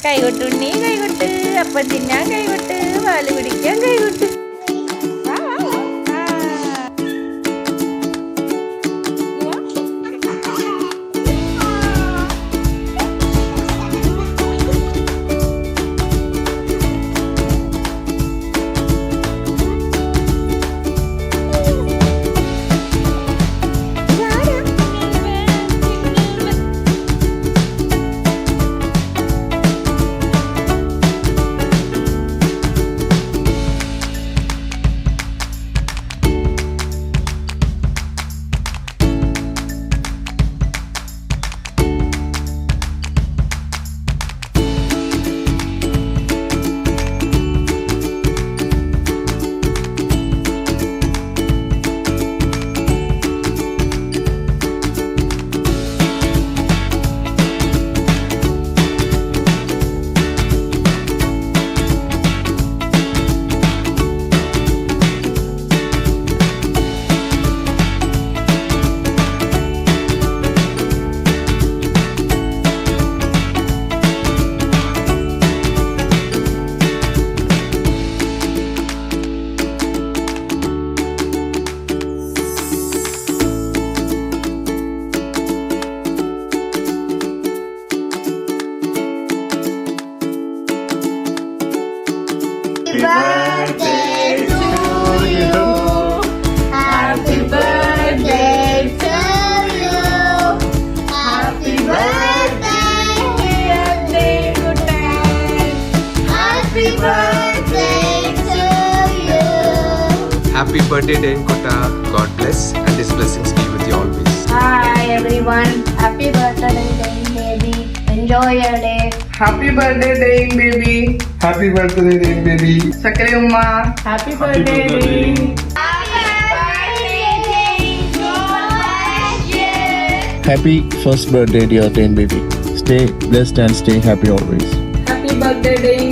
കൈകൊട്ടുണ്ണി കൈകൊട്ട്, അപ്പം തിന്നാൻ കൈകൊട്ട്, പാല് കുടിക്കാൻ കൈകൊട്ട്. Birthday to you. Happy birthday to you. Happy birthday, dear Devutan. Happy birthday to you. Happy birthday, Denkota. God bless and His blessings be with you always. Hi everyone. Happy birthday, baby. Enjoy your day. Happy birthday, Dane baby. Happy birthday, Dane baby. Sakari Umma. Happy birthday, Dane. Happy first birthday, dear Dane baby. Stay blessed and stay happy always. Happy birthday, Dane.